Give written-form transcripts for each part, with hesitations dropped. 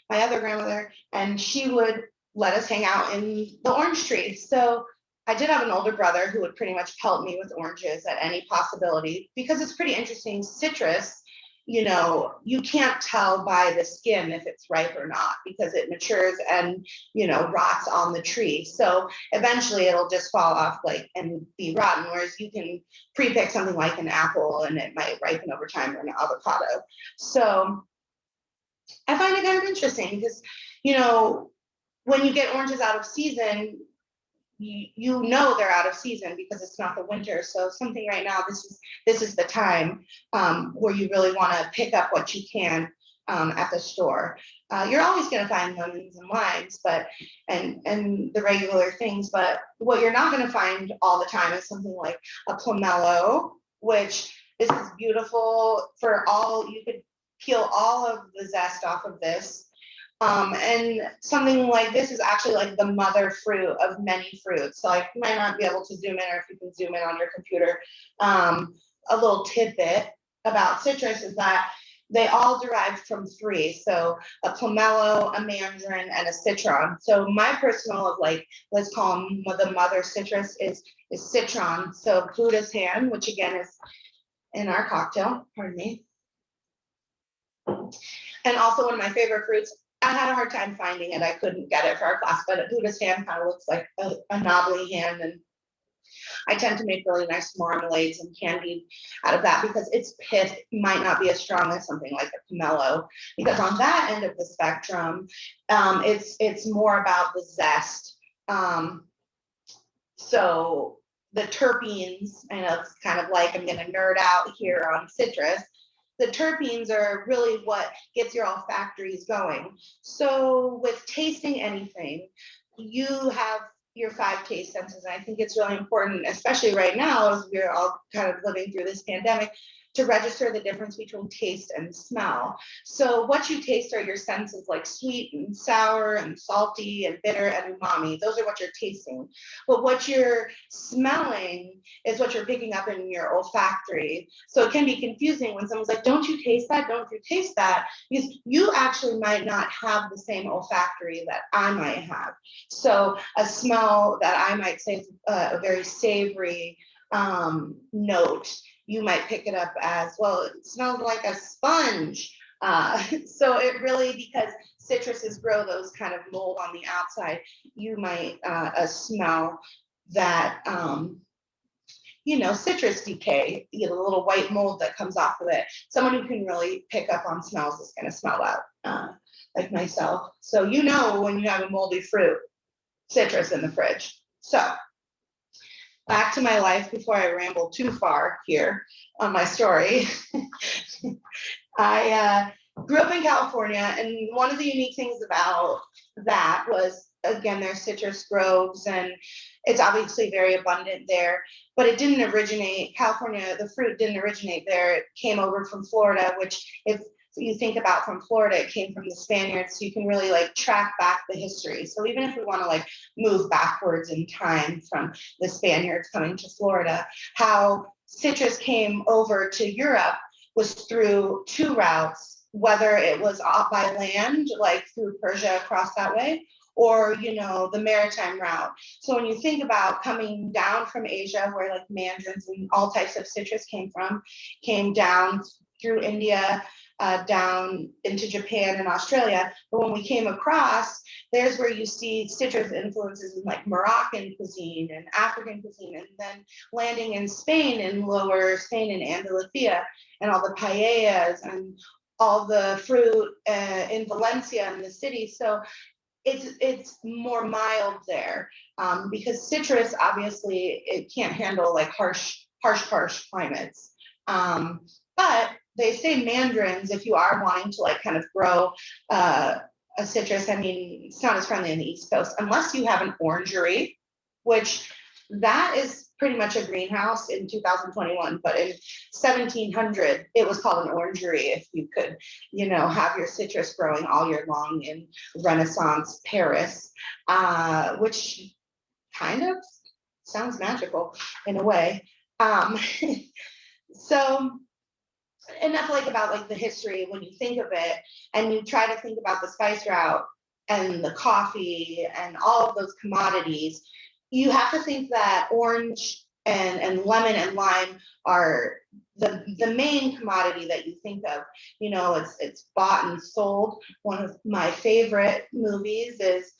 my other grandmother, and she would let us hang out in the orange tree. So I did have an older brother who would pretty much help me with oranges at any possibility, because it's pretty interesting. Citrus, you can't tell by the skin if it's ripe or not, because it matures and, rots on the tree. So eventually it'll just fall off and be rotten. Whereas you can pre-pick something like an apple and it might ripen over time, or an avocado. So I find it kind of interesting because, when you get oranges out of season, you know they're out of season because it's not the winter. So something right now, this is the time where you really want to pick up what you can at the store. You're always going to find lemons and limes, and the regular things. But what you're not going to find all the time is something like a pomelo, which this is beautiful for all. You could peel all of the zest off of this. And something like this is actually like the mother fruit of many fruits. So I might not be able to zoom in, or if you can zoom in on your computer. A little tidbit about citrus is that they all derived from three. So a pomelo, a mandarin, and a citron. So my personal let's call them the mother citrus is citron. So Buddha's hand, which again is in our cocktail, pardon me. And also one of my favorite fruits. I had a hard time finding it. I couldn't get it for our class, but a Buddha's hand kind of looks like a knobbly hand. And I tend to make really nice marmalades and candy out of that, because its pith might not be as strong as something like a pomelo, because on that end of the spectrum, it's more about the zest. So the terpenes, I know it's kind of like I'm going to nerd out here on citrus. The terpenes are really what gets your olfactories going. So with tasting anything, you have your 5 taste senses. And I think it's really important, especially right now, as we're all kind of living through this pandemic, to register the difference between taste and smell. So what you taste are your senses, like sweet and sour and salty and bitter and umami. Those are what you're tasting. But what you're smelling is what you're picking up in your olfactory. So it can be confusing when someone's like, don't you taste that? Don't you taste that? Because you actually might not have the same olfactory that I might have. So a smell that I might say is a very savory note, you might pick it up as, well, it smells like a sponge. So it really, because citruses grow those kind of mold on the outside, you might smell that, citrus decay, the little white mold that comes off of it. Someone who can really pick up on smells is going to smell that, like myself. So when you have a moldy fruit, citrus in the fridge. So back to my life before I ramble too far here on my story. I grew up in California, and one of the unique things about that was, again, there's citrus groves, and it's obviously very abundant there, but it didn't originate, California, the fruit didn't originate there. It came over from Florida, which, if you think about from Florida, it came from the Spaniards. So you can really track back the history. So even if we want to move backwards in time from the Spaniards coming to Florida, how citrus came over to Europe was through 2 routes, whether it was by land, like through Persia across that way, or the maritime route. So when you think about coming down from Asia, where mandarins and all types of citrus came down through India, down into Japan and Australia. But when we came across, there's where you see citrus influences in Moroccan cuisine and African cuisine, and then landing in Spain, in lower Spain and Andalusia, and all the paellas and all the fruit in Valencia and the city. So it's more mild there, because citrus, obviously, it can't handle harsh climates. But they say mandarins, if you are wanting to kind of grow a citrus, I mean, it's not as friendly on the East Coast unless you have an orangery, which that is pretty much a greenhouse in 2021. But in 1700, it was called an orangery if you could, have your citrus growing all year long in Renaissance Paris, which kind of sounds magical in a way. So enough like about like the history when you think of it, and you try to think about the spice route and the coffee and all of those commodities, you have to think that orange and lemon and lime are the main commodity that you think of. You know, it's bought and sold. One of my favorite movies is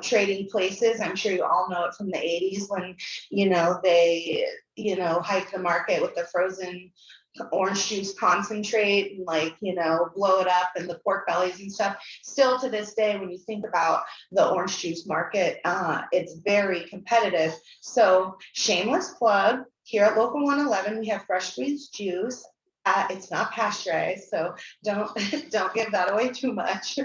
Trading Places. I'm sure you all know it from the 80s when, you know, they, you know, hike the market with the frozen orange juice concentrate and, like, you know, blow it up and the pork bellies and stuff. Still to this day, when you think about the orange juice market, it's very competitive. So shameless plug, here at Local 111, we have fresh squeezed juice. It's not pasteurized, so don't don't give that away too much.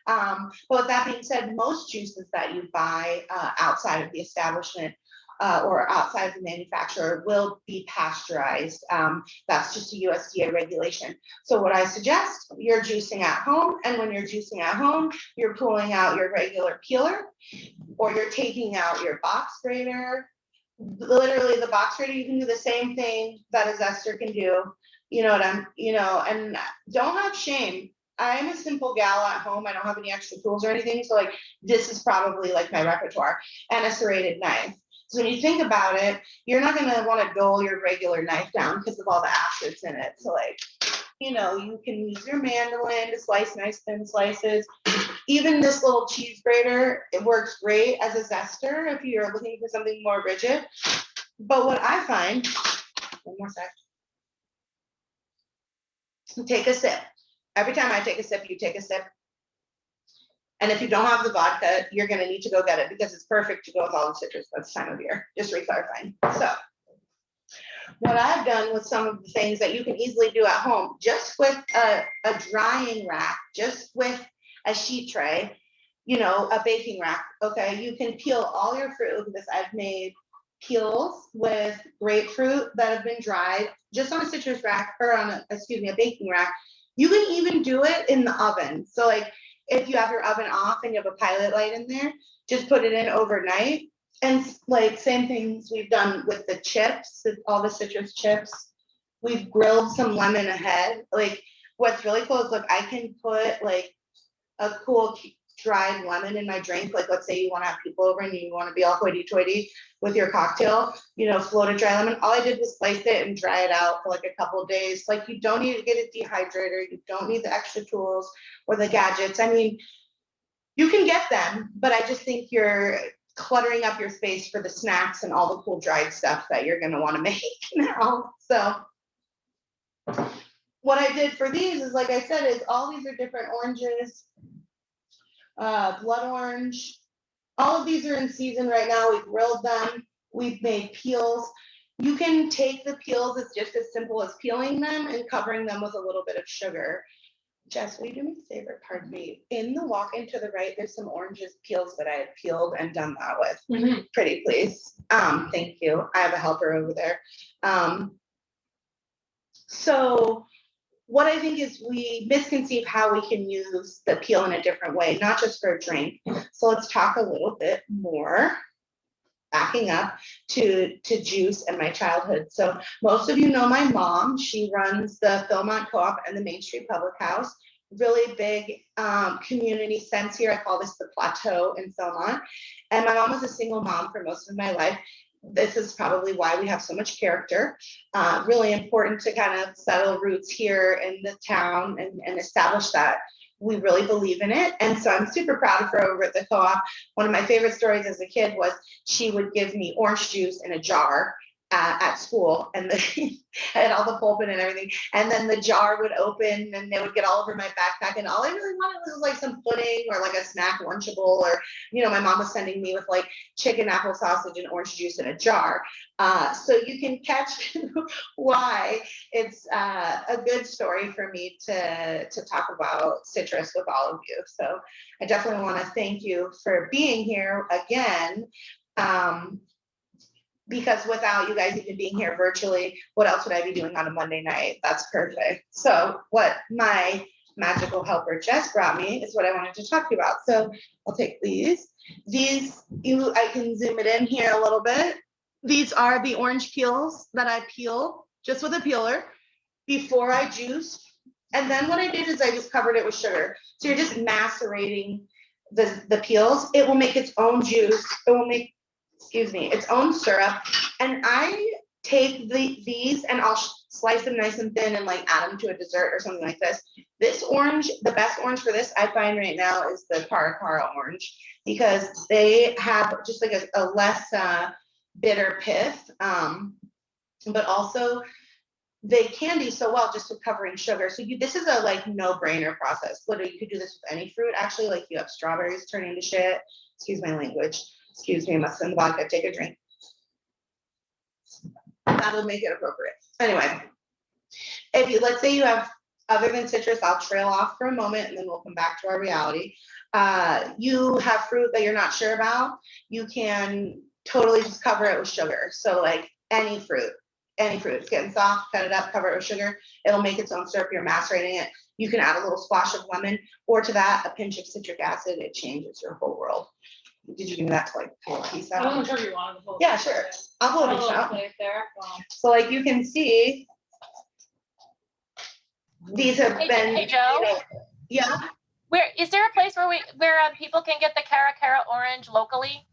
But with that being said, most juices that you buy outside of the establishment or outside of the manufacturer will be pasteurized. That's just a USDA regulation. So what I suggest, you're juicing at home, and when you're juicing at home, you're pulling out your regular peeler, or you're taking out your box grater. Literally, the box grater, you can do the same thing that a zester can do. You know what I'm, you know, and don't have shame. I'm a simple gal at home. I don't have any extra tools or anything. So, like, this is probably like my repertoire, and a serrated knife. So when you think about it, you're not going to want to dull your regular knife down because of all the acids in it. So, like, you know, you can use your mandolin to slice nice thin slices. Even this little cheese grater, it works great as a zester if you're looking for something more rigid. But what I find, one more sec, take a sip. Every time I take a sip, you take a sip. And if you don't have the vodka, you're going to need to go get it because it's perfect to go with all the citrus this time of year. Just re-clarifying. So what I've done with some of the things that you can easily do at home, just with a drying rack, just with a sheet tray, you know, a baking rack, okay, you can peel all your fruit with this. I've made peels with grapefruit that have been dried just on a citrus rack, or on a, excuse me, a baking rack. You can even do it in the oven. So, like, if you have your oven off and you have a pilot light in there, just put it in overnight. And, like, same things we've done with the chips, all the citrus chips. We've grilled some lemon ahead. Like, what's really cool is, look, I can put like a cool dried lemon in my drink. Like, let's say you want to have people over and you want to be all hoity-toity with your cocktail, you know, float a dry lemon. All I did was slice it and dry it out for like a couple of days. Like, you don't need to get a dehydrator. You don't need the extra tools or the gadgets. I mean, you can get them, but I just think you're cluttering up your space for the snacks and all the cool dried stuff that you're going to want to make now. So what I did for these is, like I said, is all these are different oranges, blood orange. All of these are in season right now. We've grilled them. We've made peels. You can take the peels. It's just as simple as peeling them and covering them with a little bit of sugar. Jess, will you do me a favor? Pardon me. In the walk-in to the right, there's some oranges peels that I had peeled and done that with. Pretty please. Thank you. I have a helper over there. So what I think is we misconceive how we can use the peel in a different way, not just for a drink. So let's talk a little bit more, backing up to juice and my childhood. So most of you know my mom. She runs the Philmont Co-op and the Main Street Public House. Really big community sense here. I call this the plateau in Philmont. And my mom was a single mom for most of my life. This is probably why we have so much character. Really important to kind of settle roots here in the town and establish that we really believe in it. And so I'm super proud of her over at the co-op. One of my favorite stories as a kid was she would give me orange juice in a jar at school, and had all the pulp in it and everything. And then the jar would open and they would get all over my backpack. And all I really wanted was like some pudding or like a snack lunchable, or, you know, my mom was sending me with like chicken, apple sausage, and orange juice in a jar. So you can catch why it's a good story for me to talk about citrus with all of you. So I definitely want to thank you for being here again. Because without you guys even being here virtually, what else would I be doing on a Monday night? That's perfect. So what my magical helper Jess brought me is what I wanted to talk to you about. So I'll take these. I can zoom it in here a little bit. These are the orange peels that I peel just with a peeler. before I juiced. And then what I did is I just covered it with sugar. So you're just macerating the peels. It will make its own juice. It will make, excuse me, its own syrup. And I take these and I'll slice them nice and thin and like add them to a dessert or something like this. This orange, the best orange for this I find right now is the Cara orange, because they have just like a less bitter pith, but also they candy so well just with covering sugar. So this is a like no-brainer process. Literally, you could do this with any fruit. Actually, like you have strawberries turning to shit. Excuse my language. Excuse me, I must send the vodka. Take a drink. That'll make it appropriate. Anyway, if you, let's say you have, other than citrus, I'll trail off for a moment and then we'll come back to our reality. You have fruit that you're not sure about, you can totally just cover it with sugar. So like any fruit, it's getting soft, cut it up, cover it with sugar. It'll make its own syrup. You're macerating it. You can add a little splash of lemon, or to that, a pinch of citric acid. It changes your whole world. Did you give me that to like pull a piece out? I wasn't sure you wanted the whole. Yeah, sure. I'll pull a piece out. There. Wow. So like you can see, these have been. Hey Joe. Yeah. Where is there a place where people can get the Cara orange locally?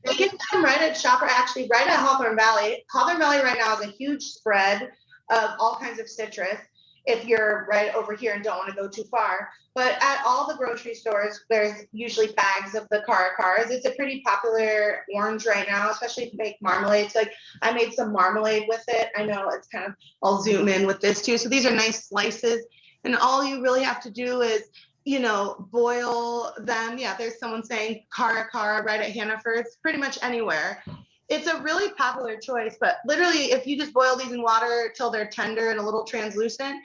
They can come right at Shopper, actually right at Hawthorne Valley. Hawthorne Valley right now is a huge spread of all kinds of citrus if you're right over here and don't want to go too far. But at all the grocery stores, there's usually bags of the Cara's. It's a pretty popular orange right now, especially if you make marmalades. Like I made some marmalade with it. I know it's kind of, I'll zoom in with this too. So these are nice slices. And all you really have to do is, you know, boil them. Yeah, there's someone saying Cara right at Hannaford's, pretty much anywhere. It's a really popular choice, but literally if you just boil these in water till they're tender and a little translucent,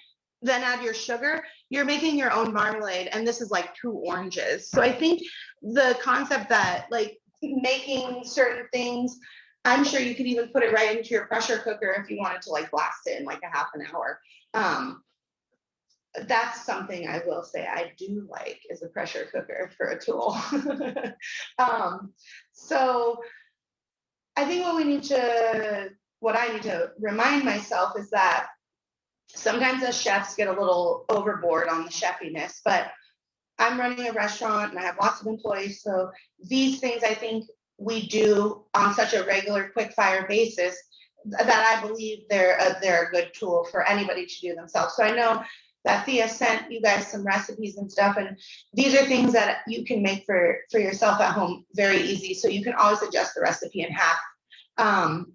then add your sugar, you're making your own marmalade. And this is like 2 oranges. So I think the concept that like making certain things, I'm sure you could even put it right into your pressure cooker if you wanted to like blast it in like a half an hour. That's something I will say I do like, is a pressure cooker for a tool. So I think what I need to remind myself is that sometimes as chefs get a little overboard on the chefiness, but I'm running a restaurant and I have lots of employees. So these things I think we do on such a regular quick fire basis that I believe they're a good tool for anybody to do themselves. So I know that Thea sent you guys some recipes and stuff, and these are things that you can make for yourself at home very easy. So you can always adjust the recipe in half. The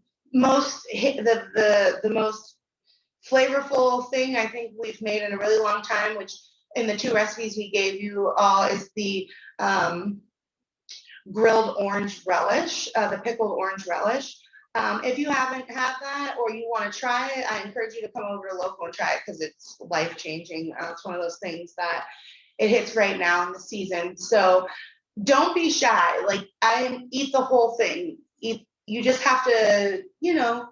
most flavorful thing I think we've made in a really long time, which in the 2 recipes we gave you all, is the grilled orange relish, the pickled orange relish. If you haven't had that or you want to try it, I encourage you to come over to Local and try it because it's life-changing. It's one of those things that it hits right now in the season. So don't be shy. Like, I eat the whole thing. You just have to, you know,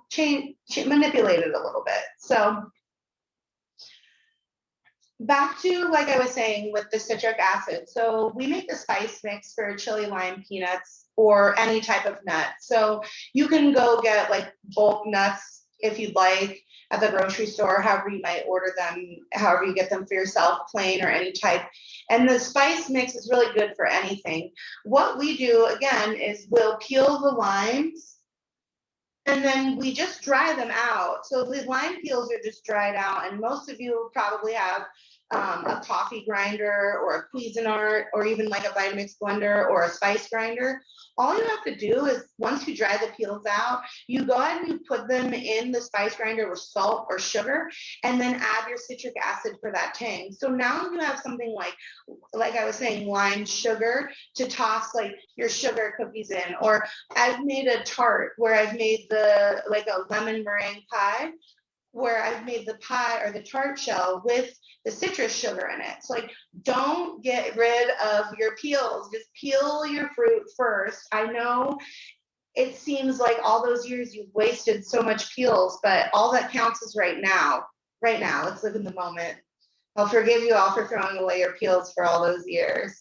manipulate it a little bit. So back to, like I was saying, with the citric acid. So we make the spice mix for chili lime peanuts or any type of nut. So you can go get like bulk nuts if you'd like at the grocery store, however you might order them, however you get them for yourself, plain or any type. And the spice mix is really good for anything. What we do, again, is we'll peel the limes and then we just dry them out. So the lime peels are just dried out, and most of you probably have a coffee grinder or a Cuisinart or even like a Vitamix blender or a spice grinder. All you have to do is, once you dry the peels out, you go ahead and you put them in the spice grinder with salt or sugar, and then add your citric acid for that tang. So now you have something like I was saying, lime sugar to toss like your sugar cookies in. Or I've made a tart where I've made like a lemon meringue pie, where I've made the pie or the tart shell with the citrus sugar in it. So like, don't get rid of your peels. Just peel your fruit first. I know it seems like all those years you've wasted so much peels, but all that counts is right now. Right now, let's live in the moment. I'll forgive you all for throwing away your peels for all those years.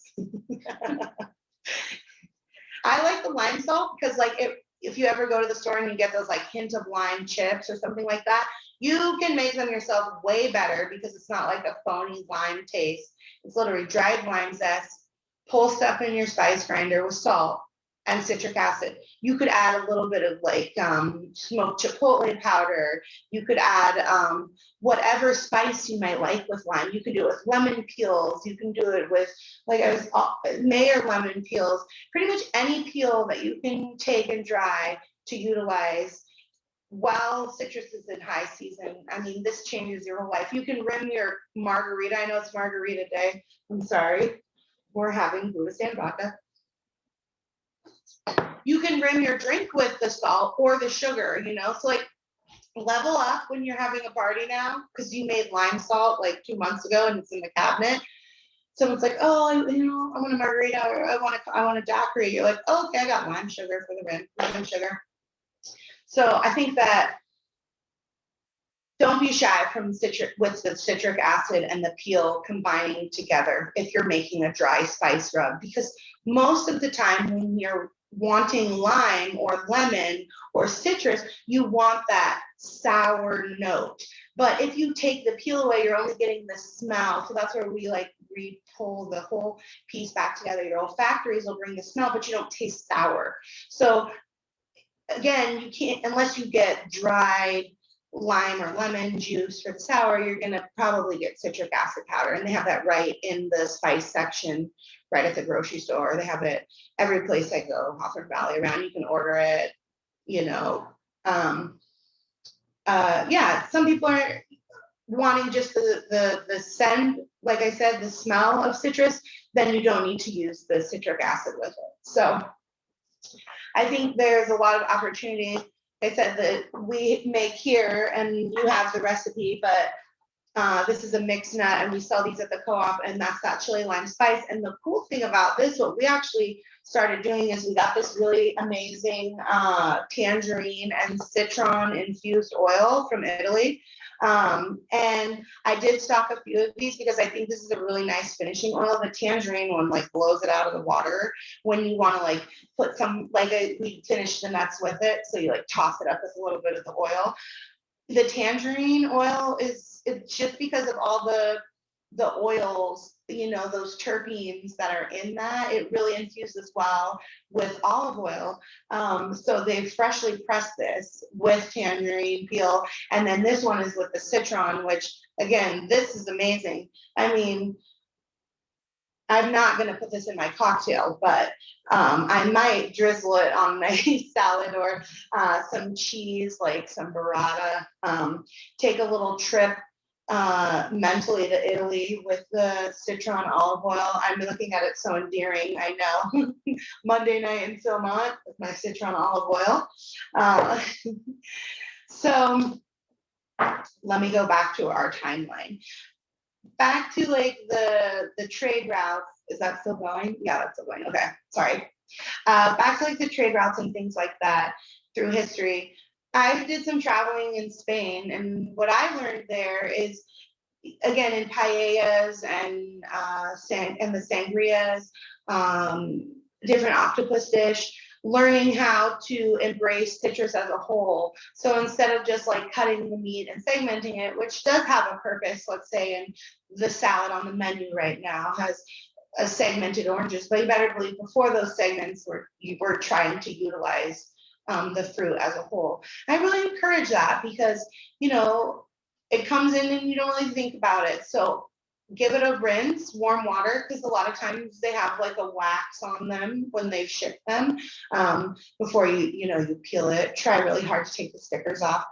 I like the lime salt because like if you ever go to the store and you get those like hint of lime chips or something like that, You can make them yourself way better because it's not like a phony lime taste. It's literally dried lime zest, pull stuff in your spice grinder with salt and citric acid. You could add a little bit of like smoked chipotle powder. You could add whatever spice you might like with lime. You can do it with lemon peels. You can do it with like I was mayor lemon peels. Pretty much any peel that you can take and dry to utilize while citrus is in high season. I mean, this changes your whole life. You can rim your margarita. I know it's margarita day. I'm sorry. We're having Buddhistan vodka. You can rim your drink with the salt or the sugar, you know? So like level up when you're having a party now, because you made lime salt like 2 months ago and it's in the cabinet. Someone's like, oh, you know, I want a margarita or I want a daiquiri. You're like, oh, okay, I got lime sugar for the rim, lemon sugar. So I think that don't be shy from citric with the citric acid and the peel combining together if you're making a dry spice rub, because most of the time when you're wanting lime or lemon or citrus, you want that sour note. But if you take the peel away, you're only getting the smell. So that's where we like re-pull the whole piece back together. Your olfactories will bring the smell, but you don't taste sour. So again, you can't, unless you get dried lime or lemon juice for the sour, you're going to probably get citric acid powder. And they have that right in the spice section, right at the grocery store. They have it every place I go, Hawthorne Valley around. You can order it, you know. Yeah, some people are wanting just the scent, like I said, the smell of citrus, then you don't need to use the citric acid with it. So I think there's a lot of opportunity. I said that we make here, and you have the recipe, but this is a mixed nut, and we sell these at the co-op, and that's that chili lime spice. And the cool thing about this, what we actually started doing is we got this really amazing tangerine and citron infused oil from Italy. And I did stock a few of these because I think this is a really nice finishing oil. The tangerine one like blows it out of the water when you want to like put some, like we finish the nuts with it. So you like toss it up with a little bit of the oil. The tangerine oil is, it's just because of all the oils, you know, those terpenes that are in that, it really infuses well with olive oil. So they freshly pressed this with tangerine peel, and then this one is with the citron, which again, this is amazing. I mean, I'm not going to put this in my cocktail, but I might drizzle it on my salad or some cheese, like some burrata. Take a little trip mentally to Italy with the citron olive oil. I'm looking at it so endearing. I know. Monday night in Philmont with my citron olive oil. So let me go back to our timeline. Back to like the trade routes. Is that still going? Yeah, that's still going. Okay, sorry. Back to like the trade routes and things like that through history. I did some traveling in Spain, and what I learned there is, again, in paellas and the sangrias, different octopus dish, learning how to embrace citrus as a whole. So instead of just like cutting the meat and segmenting it, which does have a purpose, let's say in the salad on the menu right now has a segmented oranges, but you better believe before those segments you were trying to utilize the fruit as a whole. I really encourage that because, you know, it comes in and you don't really think about it. So give it a rinse, warm water, because a lot of times they have like a wax on them when they ship them. Before you peel it, try really hard to take the stickers off.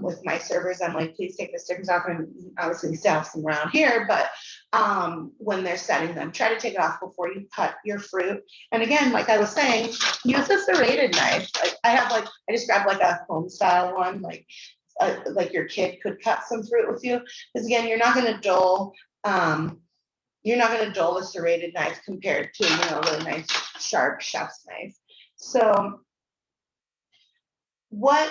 With my servers, I'm like, please take the stickers off, and obviously we still have some around here, but when they're setting them, try to take it off before you cut your fruit. And again, like I was saying, use a serrated knife. Like I just grabbed like a home style one, like your kid could cut some fruit with you, because again, you're not going to dull a serrated knife compared to a really nice sharp chef's knife. So what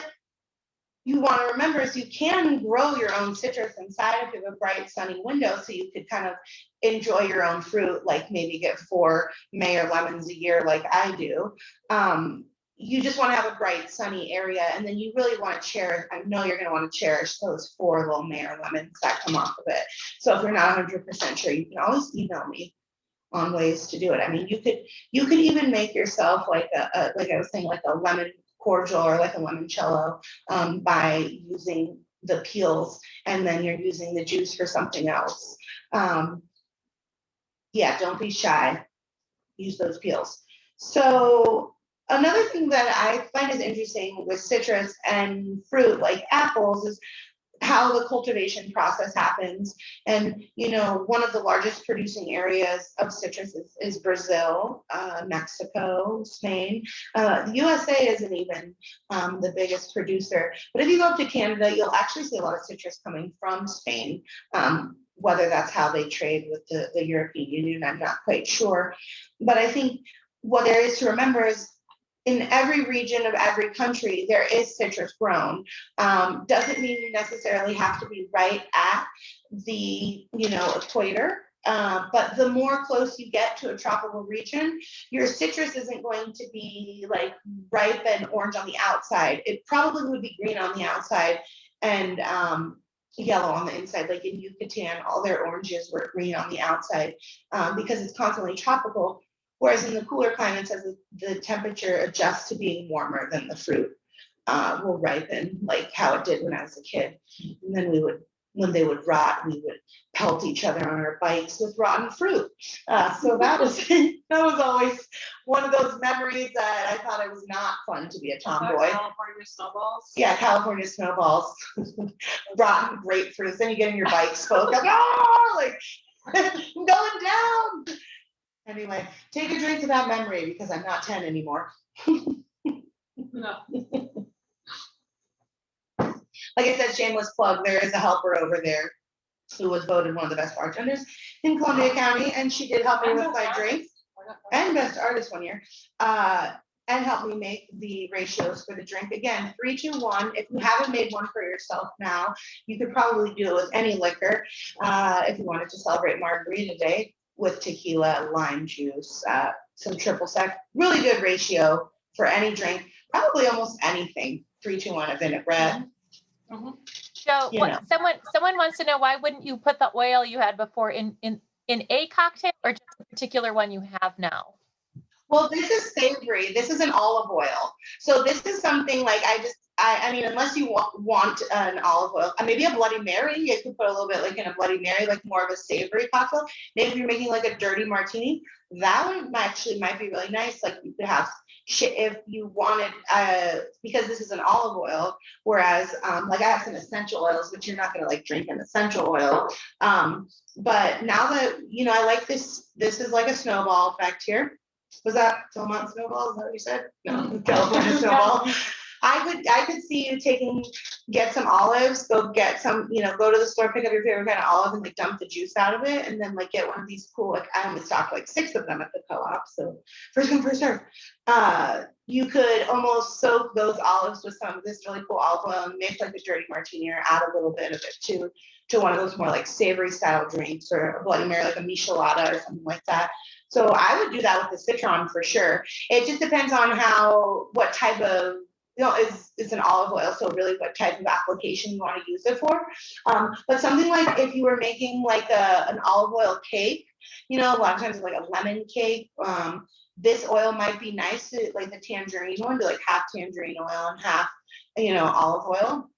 you want to remember is you can grow your own citrus inside if you have a bright sunny window, so you could kind of enjoy your own fruit, like maybe get 4 Mayer lemons a year like I do. you just want to have a bright, sunny area, and then you really want to cherish. I know you're going to want to cherish those 4 little Mayer lemons that come off of it. So if you're not 100% sure, you can always email me on ways to do it. I mean, you could even make yourself like like I was saying, like a lemon cordial or like a limoncello by using the peels, and then you're using the juice for something else. Yeah, don't be shy. Use those peels. So another thing that I find is interesting with citrus and fruit like apples is how the cultivation process happens. And, one of the largest producing areas of citrus is Brazil, Mexico, Spain. The USA isn't even the biggest producer. But if you go up to Canada, you'll actually see a lot of citrus coming from Spain. Whether that's how they trade with the European Union, I'm not quite sure. But I think what there is to remember is in every region of every country, there is citrus grown. Doesn't mean you necessarily have to be right at the, equator. But the more close you get to a tropical region, your citrus isn't going to be like ripe and orange on the outside. It probably would be green on the outside and yellow on the inside. Like in Yucatan, all their oranges were green on the outside because it's constantly tropical. Whereas in the cooler climates, as the temperature adjusts to being warmer, then the fruit will ripen, like how it did when I was a kid. And then when they would rot, we would pelt each other on our bikes with rotten fruit. So that was always one of those memories that I thought it was not fun to be a tomboy. California snowballs. Yeah, California snowballs, rotten grapefruits. Then you get in your bike spoke, like, oh, like I'm going down. Anyway, take a drink of that memory because I'm not 10 anymore. No. Like I said, shameless plug, there is a helper over there who was voted one of the best bartenders in Columbia County, and she did help me with my drinks, and best artist one year, and helped me make the ratios for the drink. Again, 3, 2, 1. If you haven't made one for yourself now, you could probably do it with any liquor if you wanted to celebrate Margarita Day with tequila, lime juice, some triple sec. Really good ratio for any drink, probably almost anything. 3, 2, 1 a vinaigrette. Mm-hmm. So someone wants to know, why wouldn't you put the oil you had before in a cocktail, or just a particular one you have now? Well, this is savory. This is an olive oil. So this is something like I mean, unless you want an olive oil, maybe a Bloody Mary, you could put a little bit like in a Bloody Mary, like more of a savory cocktail. Maybe if you're making like a dirty martini, that one might be really nice. Like you could have if you wanted, because this is an olive oil, whereas like I have some essential oils, but you're not gonna like drink an essential oil. But now that, I like this is like a snowball effect here. Was that Philmont snowball? Is that what you said? No, California snowball. I could see you get some olives, go get some, go to the store, pick up your favorite kind of olive and like dump the juice out of it, and then like get one of these cool, like I only stocked like 6 of them at the co-op, so first come, first serve. You could almost soak those olives with some of this really cool olive oil and make like a dirty martini, or add a little bit of it to one of those more like savory style drinks, or a Bloody Mary, like a michelada or something like that. So I would do that with the citron for sure. It just depends on what type of, it's an olive oil, so really what type of application you want to use it for. But something like if you were making like an olive oil cake, a lot of times it's like a lemon cake. This oil might be nice to, like the tangerine one, do like half tangerine oil and half, olive oil.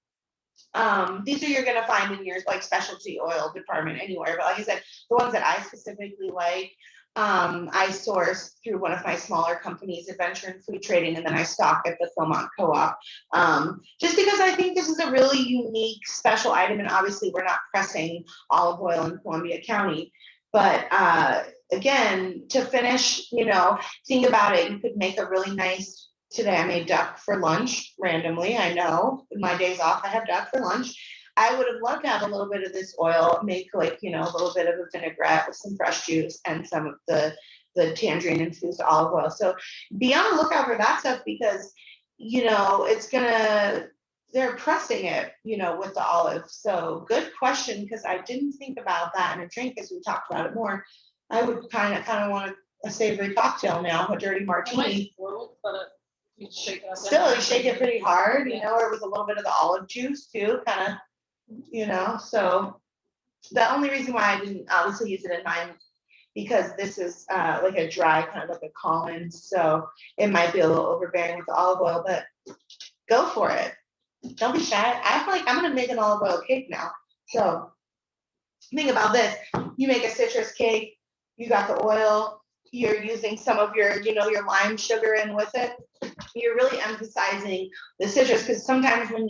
These are you're going to find in your like specialty oil department anywhere. But like I said, the ones that I specifically like, I source through one of my smaller companies, Adventure in Food Trading, and then I stock at the Philmont Co-op. Just because I think this is a really unique, special item, and obviously we're not pressing olive oil in Columbia County. But again, to finish, think about it. You could make a really nice. Today I made duck for lunch randomly. I know my days off, I have duck for lunch. I would have loved to have a little bit of this oil, make like, a little bit of a vinaigrette with some fresh juice and some of the tangerine infused olive oil. So be on the lookout for that stuff because, they're pressing it, with the olive. So good question, because I didn't think about that in a drink as we talked about it more. I would kind of want a savory cocktail now, a dirty martini. You shake it up. Still, you shake it pretty hard, you know, or with a little bit of the olive juice too, kind of, you know, so the only reason why I didn't obviously use it in mine, because this is like a dry, kind of like a Collins, so it might be a little overbearing with the olive oil, but go for it. Don't be shy. I feel like I'm gonna make an olive oil cake now. So think about this. You make a citrus cake, you got the oil, you're using some of your, you know, your lime sugar in with it. You're really emphasizing the citrus, because sometimes when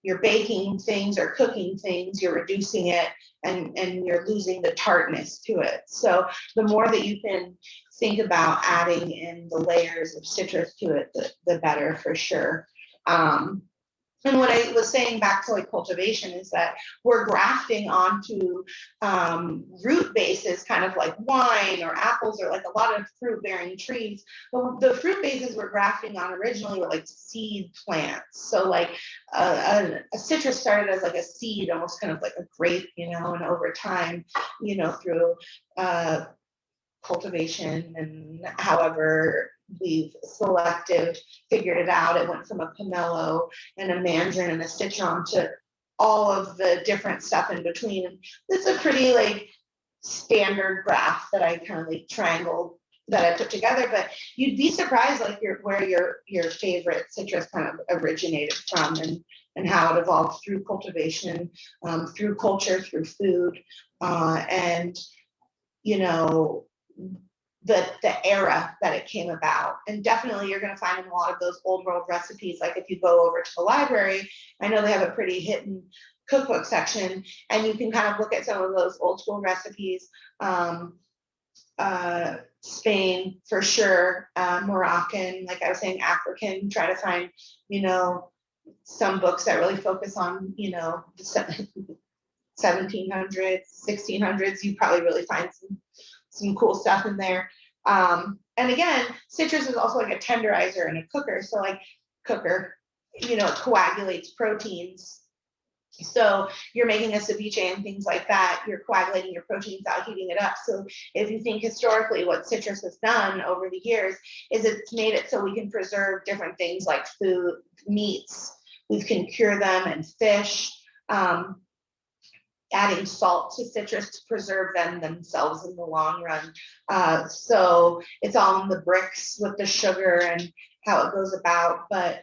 you're baking things or cooking things, you're reducing it and you're losing the tartness to it. So the more that you can think about adding in the layers of citrus to it, the better for sure. And what I was saying back to like cultivation is that we're grafting onto root bases, kind of like wine or apples or like a lot of fruit bearing trees. But the fruit bases we're grafting on originally were like seed plants. So like a citrus started as like a seed, almost kind of like a grape, you know, and over time, you know, through cultivation and however we've figured it out. It went from a pomelo and a mandarin and a citron to all of the different stuff in between. And it's a pretty like standard graph that I kind of like triangle that I put together, but you'd be surprised like where your favorite citrus kind of originated from and how it evolved through cultivation, through culture, through food, and you know, the era that it came about. And definitely you're going to find in a lot of those old world recipes, like if you go over to the library, I know they have a pretty hidden cookbook section, and you can kind of look at some of those old school recipes. Spain for sure, Moroccan, like I was saying, African, try to find, you know, some books that really focus on, you know, the 1700s, 1600s, you probably really find some cool stuff in there. And again, citrus is also like a tenderizer and a cooker. So like you know, it coagulates proteins. So you're making a ceviche and things like that, you're coagulating your proteins out, heating it up. So if you think historically what citrus has done over the years is it's made it so we can preserve different things like food, meats, we can cure them, and fish. Adding salt to citrus to preserve them themselves in the long run. So it's all in the bricks with the sugar and how it goes about. But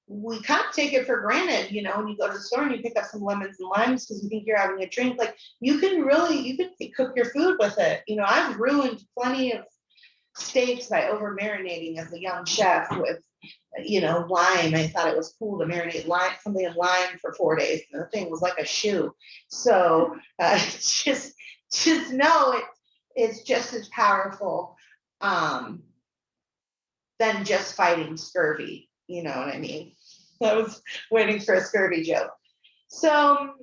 we kind of take it for granted, you know, when you go to the store and you pick up some lemons and limes because you think you're having a drink, like you can cook your food with it. You know, I've ruined plenty of steaks by over marinating as a young chef with, you know, lime. I thought it was cool to marinate something in lime for 4 days, and the thing was like a shoe. So just know it's just as powerful than just fighting scurvy. You know what I mean? I was waiting for a scurvy joke. So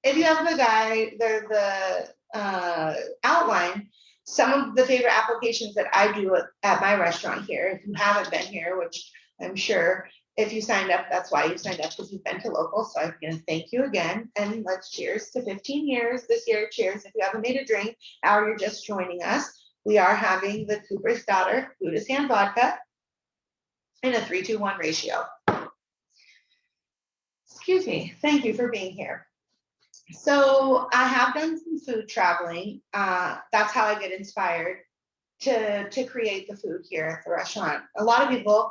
if you have the outline, some of the favorite applications that I do at my restaurant here, if you haven't been here, which I'm sure if you signed up, that's why you signed up, because you've been to local. So I'm going to thank you again. And let's cheers to 15 years this year. Cheers if you haven't made a drink or you're just joining us. We are having the Cooper's Daughter Buddhist Hand Vodka in a 3-2-1 ratio. Excuse me. Thank you for being here. So I have done some food traveling. That's how I get inspired to create the food here at the restaurant. A lot of people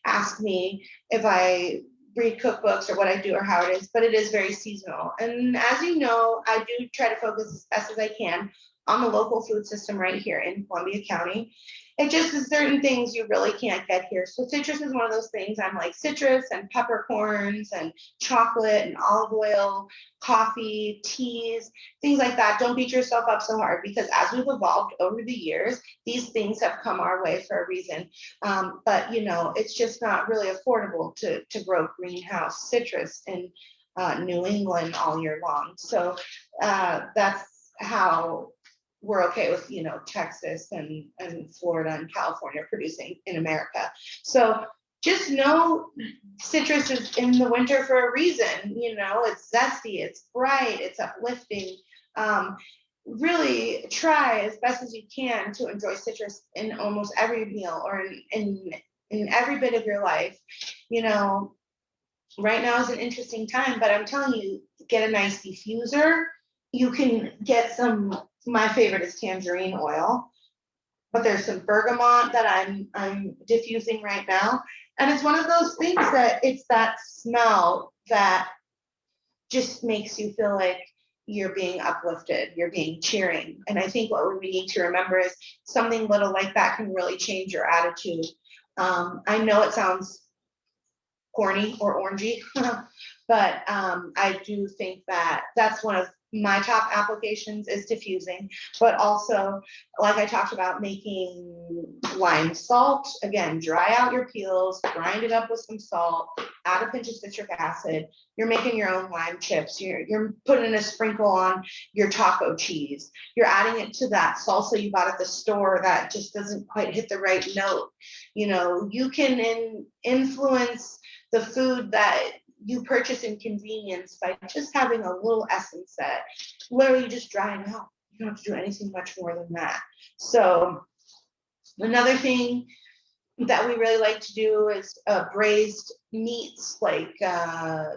ask me if I read cookbooks or what I do or how it is, but it is very seasonal. And as you know, I do try to focus as best as I can on the local food system right here in Columbia County. It just is certain things you really can't get here. So citrus is one of those things. I'm like citrus and peppercorns and chocolate and olive oil, coffee, teas, things like that. Don't beat yourself up so hard, because as we've evolved over the years, these things have come our way for a reason. But you know, it's just not really affordable to grow greenhouse citrus in New England all year long. So that's how we're okay with, you know, Texas and Florida and California producing in America. So just know citrus is in the winter for a reason. You know, it's zesty, it's bright, it's uplifting. Really try as best as you can to enjoy citrus in almost every meal or in in every bit of your life. You know, right now is an interesting time, but I'm telling you, get a nice diffuser. You can get some, my favorite is tangerine oil, but there's some bergamot that I'm diffusing right now. And it's one of those things that it's that smell that just makes you feel like you're being uplifted, you're being cheering. And I think what we need to remember is something little like that can really change your attitude. I know it sounds corny or orangey, but I do think that that's one of my top applications is diffusing, but also, like I talked about, making lime salt. Again, dry out your peels, grind it up with some salt, add a pinch of citric acid. You're making your own lime chips. You're putting a sprinkle on your taco cheese. You're adding it to that salsa you bought at the store that just doesn't quite hit the right note. You know, you can influence the food that you purchase in convenience by just having a little essence that literally just drying out. You don't have to do anything much more than that. So another thing that we really like to do is braised meats. Like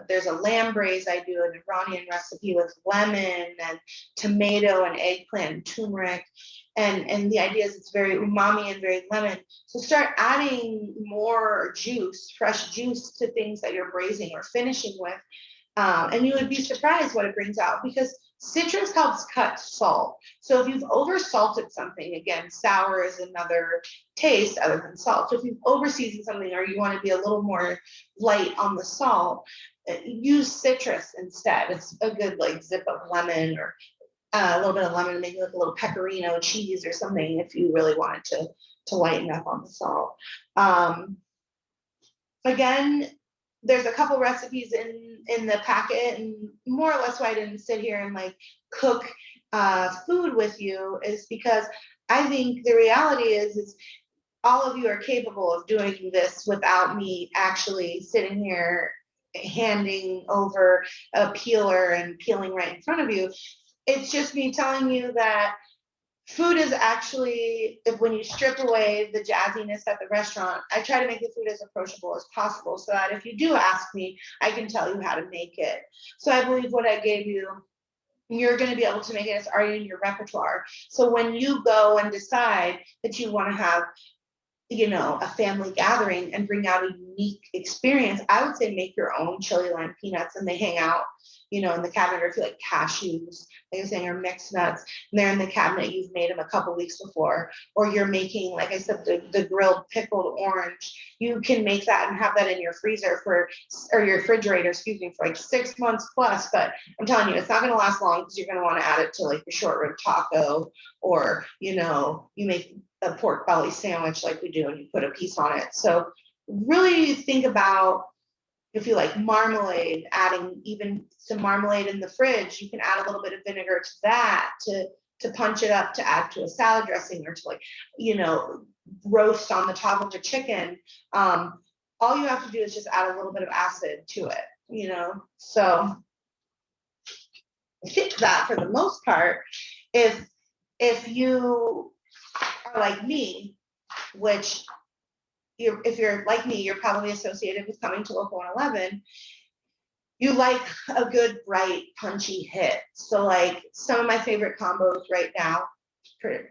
there's a lamb braise I do, an Iranian recipe with lemon and tomato and eggplant and turmeric. And the idea is it's very umami and very lemon. So start adding more juice, fresh juice to things that you're braising or finishing with. And you would be surprised what it brings out, because citrus helps cut salt. So if you've over salted something, again, sour is another taste other than salt. So if you've over seasoned something or you want to be a little more light on the salt, use citrus instead. It's a good like zip of lemon or a little bit of lemon, maybe like a little pecorino cheese or something if you really wanted to lighten up on the salt. Again, there's a couple recipes in the packet, and more or less why I didn't sit here and like cook food with you is because I think the reality is all of you are capable of doing this without me actually sitting here handing over a peeler and peeling right in front of you. It's just me telling you that food is actually, if when you strip away the jazziness at the restaurant, I try to make the food as approachable as possible so that if you do ask me, I can tell you how to make it. So I believe what I gave you, you're going to be able to make it. It's already in your repertoire. So when you go and decide that you want to have, you know, a family gathering and bring out a unique experience, I would say make your own chili lime peanuts, and they hang out, you know, in the cabinet. Or if you like cashews, like I was saying, or mixed nuts, and they're in the cabinet, you've made them a couple weeks before. Or you're making, like I said, the grilled pickled orange. You can make that and have that in your freezer or your refrigerator, excuse me, for like 6 months plus. But I'm telling you, it's not going to last long because you're going to want to add it to like your short rib taco, or, you know, you make a pork belly sandwich like we do and you put a piece on it. So really think about, if you like marmalade, adding even some marmalade in the fridge, you can add a little bit of vinegar to that to punch it up, to add to a salad dressing, or to like, you know, roast on the top of a chicken. All you have to do is just add a little bit of acid to it, you know. So I think that for the most part, if you are like me, which if you're like me, you're probably associated with coming to Local 111, you like a good, bright, punchy hit. So like some of my favorite combos right now,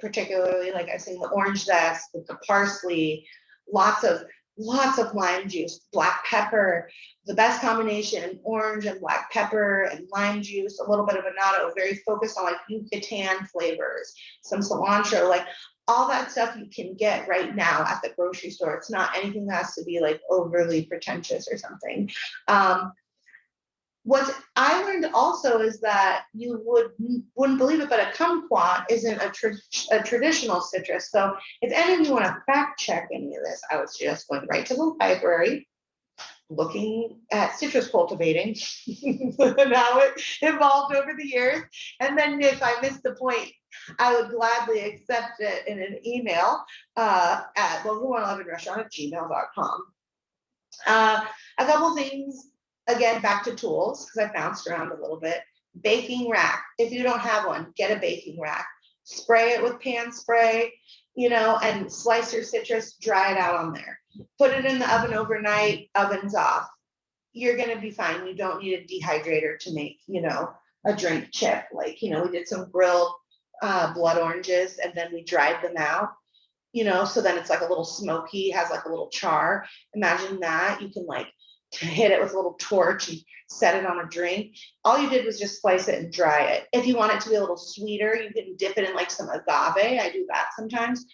particularly like I was saying, the orange zest with the parsley, lots of lime juice, black pepper, the best combination, orange and black pepper and lime juice, a little bit of annatto, very focused on like Yucatan flavors, some cilantro, like all that stuff you can get right now at the grocery store. It's not anything that has to be like overly pretentious or something. What I learned also is that you wouldn't believe it, but a kumquat isn't a traditional citrus. So if any of you want to fact check any of this, I was just going right to the library, looking at citrus cultivating and how it evolved over the years. And then if I missed the point, I would gladly accept it in an email at local111restaurant@gmail.com. A couple things, again, back to tools, because I bounced around a little bit. Baking rack. If you don't have one, get a baking rack. Spray it with pan spray. and slice your citrus, dry it out on there. Put it in the oven overnight, oven's off. You're going to be fine. You don't need a dehydrator to make, a drink chip. Like, we did some grilled blood oranges and then we dried them out, so then it's like a little smoky, has like a little char. Imagine that. You can like hit it with a little torch and set it on a drink. All you did was just slice it and dry it. If you want it to be a little sweeter, you can dip it in like some agave. I do that sometimes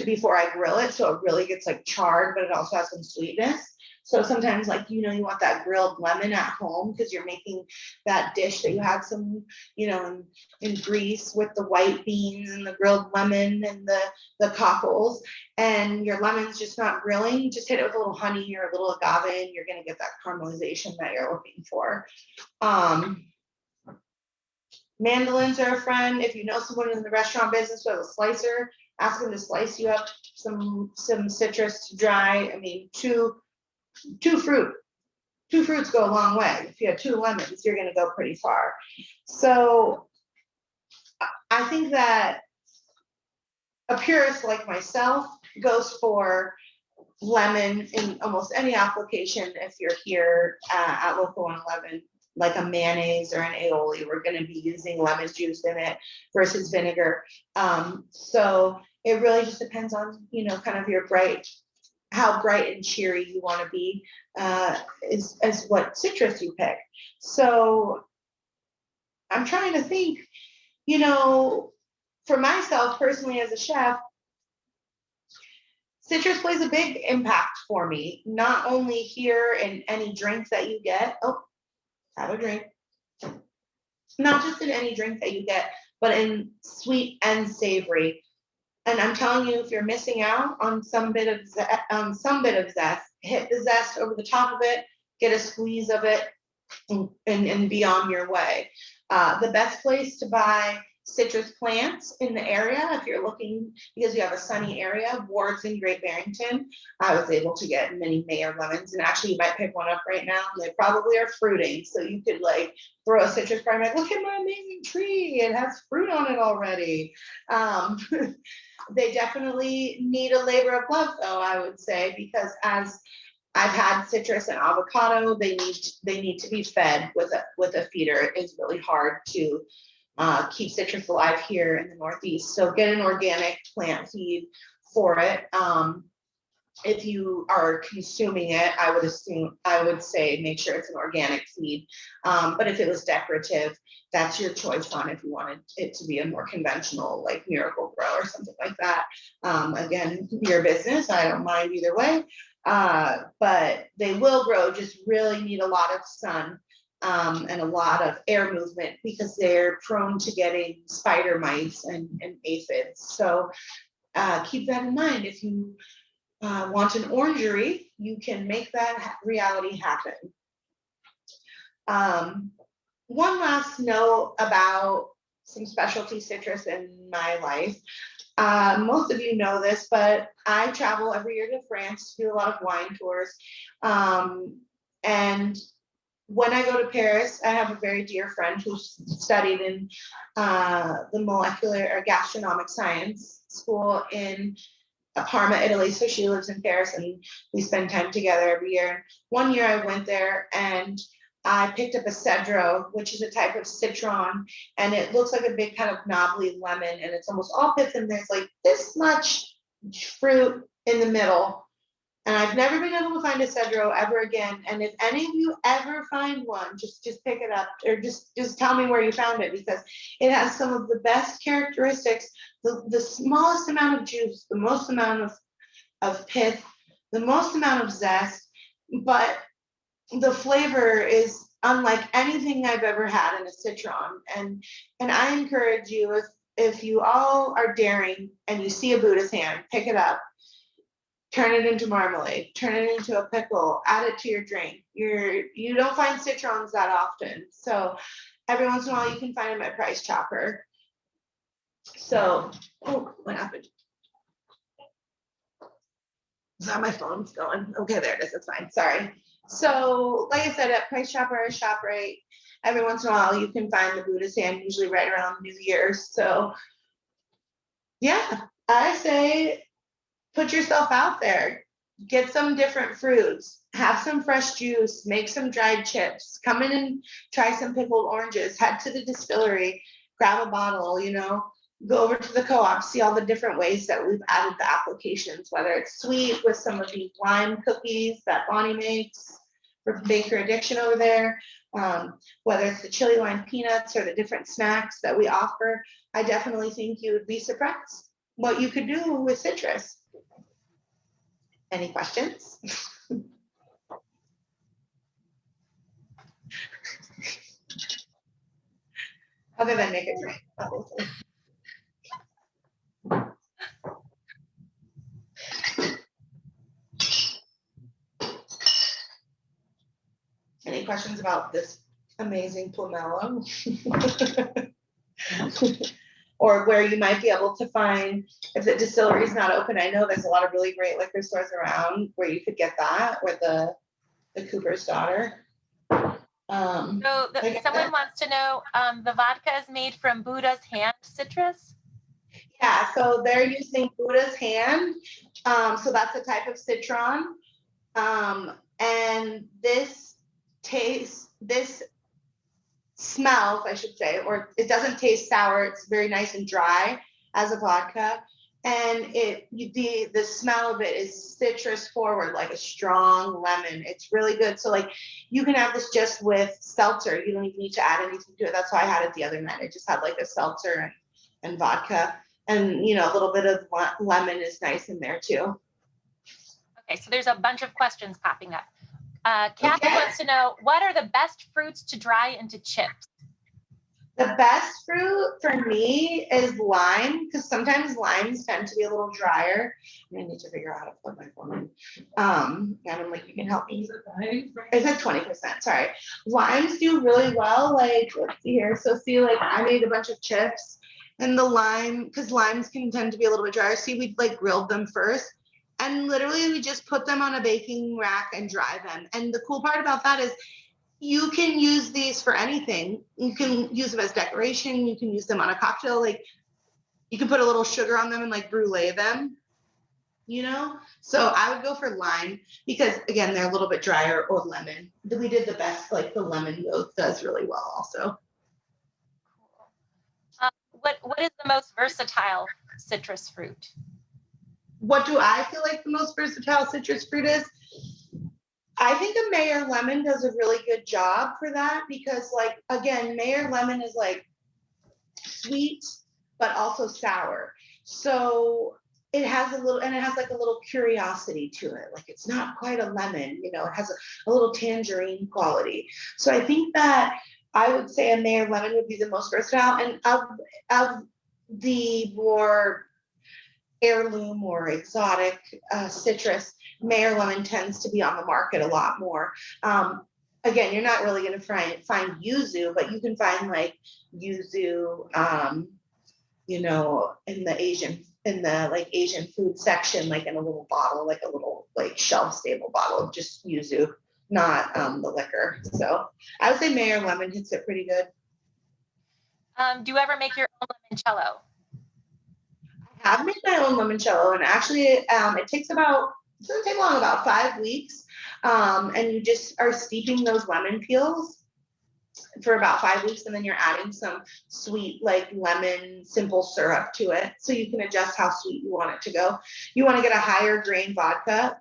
before I grill it. So it really gets like charred, but it also has some sweetness. So sometimes like, you want that grilled lemon at home because you're making that dish that you had some, in Greece with the white beans and the grilled lemon and the cockles, and your lemon's just not grilling. Just hit it with a little honey or a little agave and you're going to get that caramelization that you're looking for. Mandolins are a friend. If you know someone in the restaurant business who has a slicer, ask them to slice you up some citrus to dry. I mean, two fruits go a long way. If you have 2 lemons, you're going to go pretty far. So I think that a purist like myself goes for lemon in almost any application. If you're here at Local 111, like a mayonnaise or an aioli, we're going to be using lemon juice in it versus vinegar. So it really just depends on, kind of how bright and cheery you want to be, is what citrus you pick. So I'm trying to think, for myself personally as a chef, citrus plays a big impact for me, not only here in any drink that you get. Oh, have a drink. Not just in any drink that you get, but in sweet and savory. And I'm telling you, if you're missing out on some bit of zest, hit the zest over the top of it, get a squeeze of it, and be on your way. The best place to buy citrus plants in the area, if you're looking, because you have a sunny area, Ward's in Great Barrington. I was able to get many Mayer lemons, and actually you might pick one up right now. They probably are fruiting, so you could like throw a citrus prime, like, look at my amazing tree, it has fruit on it already. They definitely need a labor of love, though, I would say, because as I've had citrus and avocado, they need to be fed with a feeder. It's really hard to keep citrus alive here in the Northeast. So get an organic plant feed for it. If you are consuming it, I would say make sure it's an organic feed. But if it was decorative, that's your choice on if you wanted it to be a more conventional, like Miracle Grow or something like that. Again, your business, I don't mind either way. But they will grow, just really need a lot of sun and a lot of air movement because they're prone to getting spider mites and aphids. So keep that in mind. If you want an orangery, you can make that reality happen. One last note about some specialty citrus in my life. Most of you know this, but I travel every year to France to do a lot of wine tours. And when I go to Paris, I have a very dear friend who studied in the molecular or gastronomic science school in Parma, Italy. So she lives in Paris and we spend time together every year. One year I went there and I picked up a cedro, which is a type of citron, and it looks like a big kind of knobbly lemon, and it's almost all pith, and there's like this much fruit in the middle. And I've never been able to find a cedro ever again. And if any of you ever find one, just pick it up, or just tell me where you found it, because it has some of the best characteristics, the smallest amount of juice, the most amount of pith, the most amount of zest, but the flavor is unlike anything I've ever had in a citron. And I encourage you, if you all are daring and you see a Buddha's hand, pick it up, turn it into marmalade, turn it into a pickle, add it to your drink. You don't find citrons that often. So every once in a while you can find them at Price Chopper. So, oh, what happened? Is that my phone's going? Okay, there it is, it's fine, sorry. So, like I said, at Price Chopper or ShopRite, every once in a while you can find the Buddha's hand, usually right around New Year's. So, yeah, I say put yourself out there. Get some different fruits. Have some fresh juice. Make some dried chips. Come in and try some pickled oranges. Head to the distillery. Grab a bottle. Go over to the co-op. See all the different ways that we've added the applications. Whether it's sweet with some of these lime cookies that Bonnie makes for Baker Addiction over there. Whether it's the chili lime peanuts or the different snacks that we offer. I definitely think you would be surprised what you could do with citrus. Any questions? Other than make a drink, obviously. Any questions about this amazing pomelo? Or where you might be able to find, if the distillery is not open, I know there's a lot of really great liquor stores around where you could get that, or the Cooper's Daughter. Someone wants to know, the vodka is made from Buddha's hand citrus? Yeah, so they're using Buddha's hand. So that's a type of citron. And this smells, I should say, or it doesn't taste sour. It's very nice and dry as a vodka. And the smell of it is citrus forward, like a strong lemon. It's really good. So like you can have this just with seltzer. You don't even need to add anything to it. That's why I had it the other night. I just had like a seltzer and vodka. And a little bit of lemon is nice in there too. Okay, so there's a bunch of questions popping up. Kathy wants to know, what are the best fruits to dry into chips? The best fruit for me is lime, because sometimes limes tend to be a little drier. I need to figure out how to plug my phone in. And I'm like, you can help me. It's like 20%. Sorry. Limes do really well. Like, let's see here. So see, like I made a bunch of chips, and the lime, because limes can tend to be a little bit drier. See, we like grilled them first. And literally we just put them on a baking rack and dry them. And the cool part about that is you can use these for anything. You can use them as decoration. You can use them on a cocktail. Like you can put a little sugar on them and like brulee them, So I would go for lime because again, they're a little bit drier, or lemon. We did the best, like the lemon does really well also. What is the most versatile citrus fruit? What do I feel like the most versatile citrus fruit is? I think a Mayer lemon does a really good job for that because, like, again, Mayer lemon is like sweet, but also sour. So it has a little curiosity to it. Like it's not quite a lemon, it has a little tangerine quality. So I think that I would say a Mayer lemon would be the most versatile. And of the more heirloom or exotic citrus, Mayer lemon tends to be on the market a lot more. Again, you're not really going to find yuzu, but you can find like yuzu, in the Asian food section, like in a little bottle, like a little like shelf stable bottle of just yuzu, not the liquor. So I would say Mayer lemon hits it pretty good. Do you ever make your own limoncello? I've made my own limoncello, and actually it doesn't take long, about 5 weeks. And you just are steeping those lemon peels for about 5 weeks, and then you're adding some sweet like lemon simple syrup to it, so you can adjust how sweet you want it to go. You want to get a higher grain vodka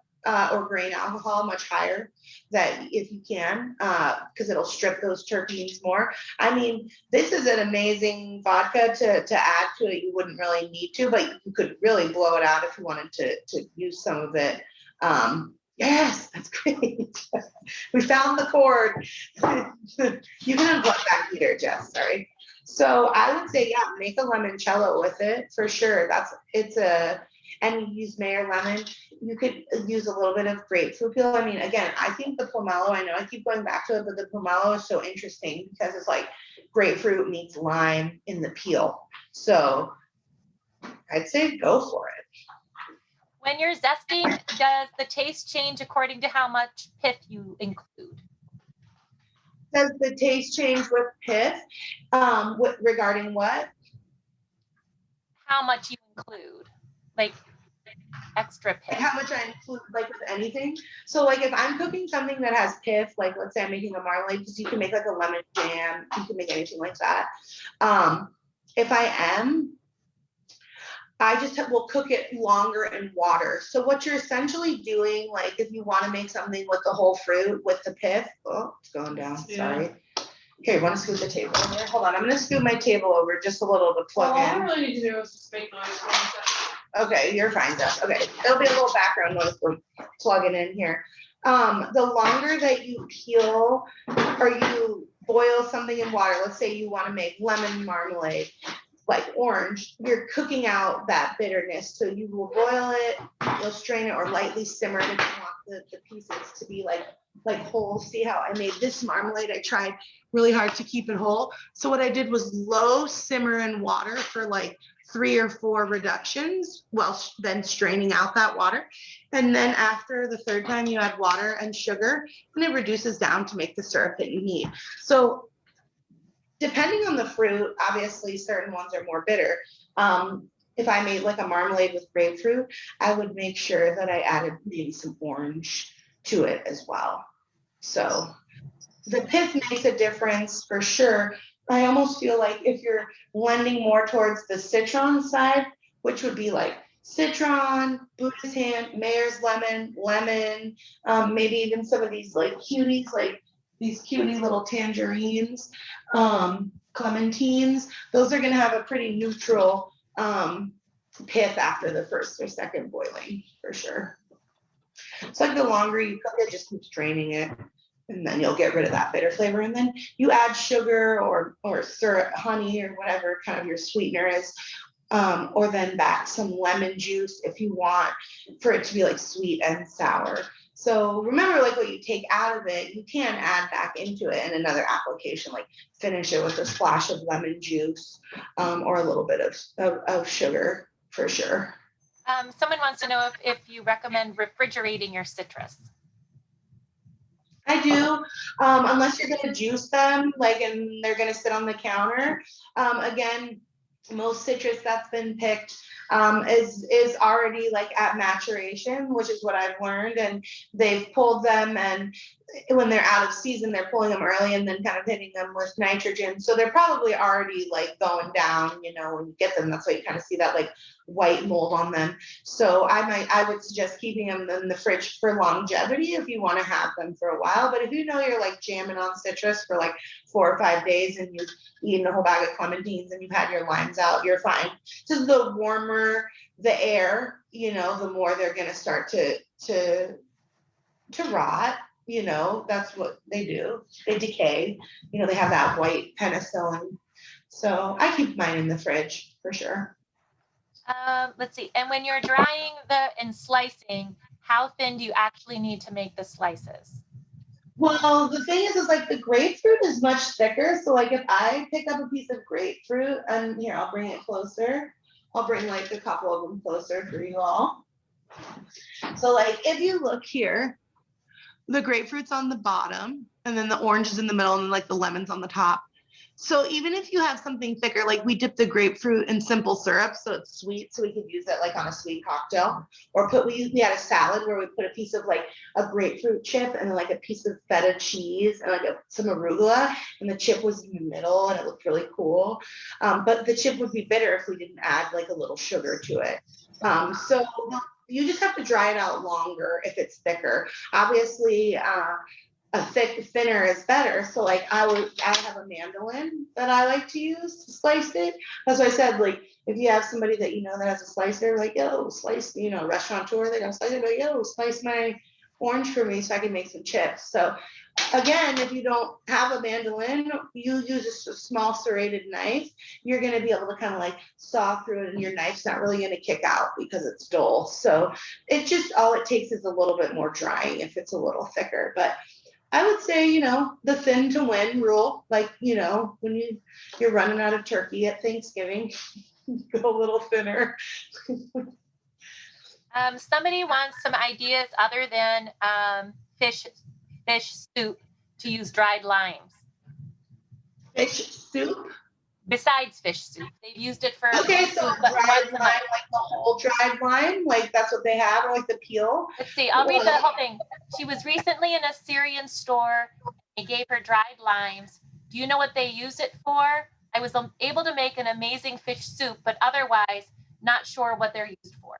or grain alcohol, much higher, that if you can, because it'll strip those terpenes more. I mean, this is an amazing vodka to add to it. You wouldn't really need to, but you could really blow it out if you wanted to use some of it. Yes, that's great. We found the cord. You can unplug that heater, Jess, sorry. So I would say, yeah, make a limoncello with it for sure. And you use Mayer lemon. You could use a little bit of grapefruit peel. I mean, again, I think the pomelo, I know I keep going back to it, but the pomelo is so interesting because it's like grapefruit meets lime in the peel. So I'd say go for it. When you're zesting, does the taste change according to how much pith you include? Does the taste change with pith? Regarding what? How much you include. like extra Like pith? how much I include, like with anything. So like if I'm cooking something that has pith, like let's say I'm making a marmalade, because you can make like a lemon jam, you can make anything like that. If I am, I just will cook it longer in water. So what you're essentially doing, like if you want to make something with the whole fruit with the pith, oh, it's going down. Sorry. Okay, want to scoot the table over here? Hold on, I'm gonna scoot my table over just a little to plug All I in. really need to do is just make noise. 1 second. Okay, you're fine, Jeff. Okay, there'll be a little background noise for plugging in here. The longer that you peel or you boil something in water, let's say you want to make lemon marmalade, like orange, you're cooking out that bitterness. So you will boil it, you'll strain it or lightly simmer it if you want the pieces to be like whole. See how I made this marmalade? I tried really hard to keep it whole. So what I did was low simmer in water for like 3 or 4 reductions, well, then straining out that water. And then after the 3rd time you add water and sugar, and it reduces down to make the syrup that you need. So depending on the fruit, obviously certain ones are more bitter. If I made like a marmalade with grapefruit, I would make sure that I added maybe some orange to it as well. So the pith makes a difference for sure. I almost feel like if you're lending more towards the citron side, which would be like citron, Buddha's hand, Mayor's lemon, maybe even some of these like cuties, like these cutie little tangerines, clementines, those are going to have a pretty neutral pith after the 1st or 2nd boiling for sure. It's like the longer you cook it, just keep straining it, and then you'll get rid of that bitter flavor. And then you add sugar or syrup, honey, or whatever kind of your sweetener is, or then back some lemon juice if you want for it to be like sweet and sour. So remember, like what you take out of it, you can add back into it in another application, like finish it with a splash of lemon juice or a little bit of sugar for sure. Someone wants to know if you recommend refrigerating your citrus. I do, unless you're gonna juice them, like, and they're gonna sit on the counter. Again, most citrus that's been picked is already like at maturation, which is what I've learned, and they've pulled them, and when they're out of season, they're pulling them early and then kind of hitting them with nitrogen. So they're probably already like going down, you know, when you get them. That's why you kind of see that like white mold on them. So I would suggest keeping them in the fridge for longevity if you want to have them for a while. But if you know you're like jamming on citrus for like 4 or 5 days and you've eaten a whole bag of clementines and you've had your limes out, you're fine. Just the warmer the air, you know, the more they're going to start to rot. You know, that's what they do. They decay. You know, they have that white penicillin. So I keep mine in the fridge for sure. Let's see. And when you're drying and slicing, how thin do you actually need to make the slices? Well, the thing is like the grapefruit is much thicker. So like if I pick up a piece of grapefruit, and here, I'll bring it closer. I'll bring like a couple of them closer for you all. So like if you look here, the grapefruit's on the bottom, and then the orange is in the middle, and then like the lemon's on the top. So even if you have something thicker, like we dip the grapefruit in simple syrup, so it's sweet, so we could use it like on a sweet cocktail, or we had a salad where we put a piece of like a grapefruit chip and like a piece of feta cheese and like some arugula, and the chip was in the middle, and it looked really cool. But the chip would be bitter if we didn't add like a little sugar to it. So you just have to dry it out longer if it's thicker. Obviously, a thinner is better. So like I have a mandolin that I like to use to slice it. That's why I said, like, if you have somebody that you know that has a slicer, like, yo, slice, you know, restaurateur, they got a slicer, like, yo, slice my orange for me so I can make some chips. So again, if you don't have a mandolin, you use a small serrated knife, you're going to be able to kind of like saw through it, and your knife's not really going to kick out because it's dull. So it just, all it takes is a little bit more drying if it's a little thicker. But I would say, you know, the thin to win rule, like, you know, when you're running out of turkey at Thanksgiving, go a little thinner. Somebody wants some ideas other than fish soup to use dried limes. Fish soup? besides fish soup. They've used it for Okay, fish so soup, but dried once a lime, month. like the whole dried lime, like that's what they have, or like the peel. Let's see, I'll read the whole thing. She was recently in a Syrian store. They gave her dried limes. Do you know what they use it for? I was able to make an amazing fish soup, but otherwise not sure what they're used for.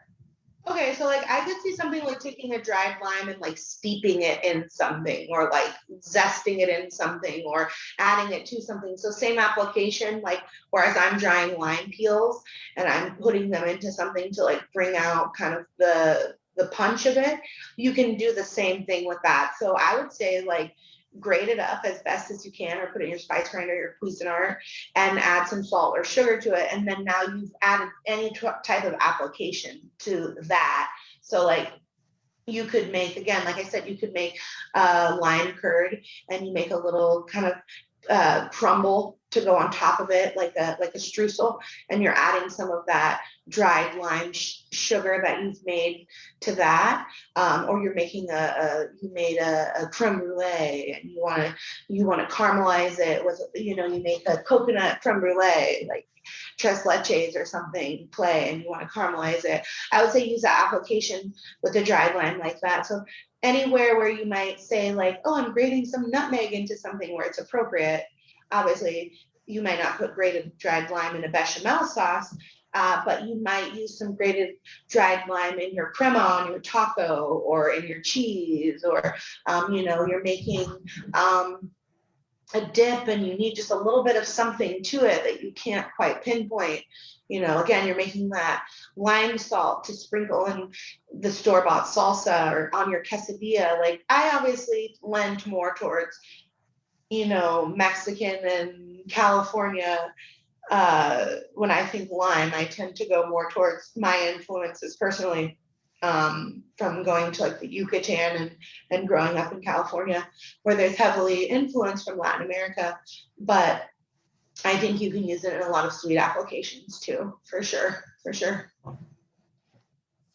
Okay, so like I could see something like taking a dried lime and like steeping it in something, or like zesting it in something, or adding it to something. So same application, like whereas I'm drying lime peels and I'm putting them into something to like bring out kind of the punch of it, you can do the same thing with that. So I would say like grate it up as best as you can, or put it in your spice grinder, your Cuisinart, and add some salt or sugar to it. And then now you've added any type of application to that. So like you could make, again, like I said, you could make lime curd, and you make a little kind of crumble to go on top of it, like a streusel, and you're adding some of that dried lime sugar that you've made to that, or you're making a creme brulee, and you want to caramelize it with, you make a coconut creme brulee, like tres leches or something, and you want to caramelize it. I would say use that application with a dried lime like that. So anywhere where you might say like, oh, I'm grating some nutmeg into something where it's appropriate. Obviously, you might not put grated dried lime in a bechamel sauce, but you might use some grated dried lime in your crema on your taco, or in your cheese, or you're making a dip and you need just a little bit of something to it that you can't quite pinpoint. Again, you're making that lime salt to sprinkle in the store-bought salsa or on your quesadilla. Like I obviously lend more towards, Mexican and California. When I think lime, I tend to go more towards my influences personally, from going to like the Yucatan and growing up in California, where there's heavily influence from Latin America. But I think you can use it in a lot of sweet applications too, for sure, for sure.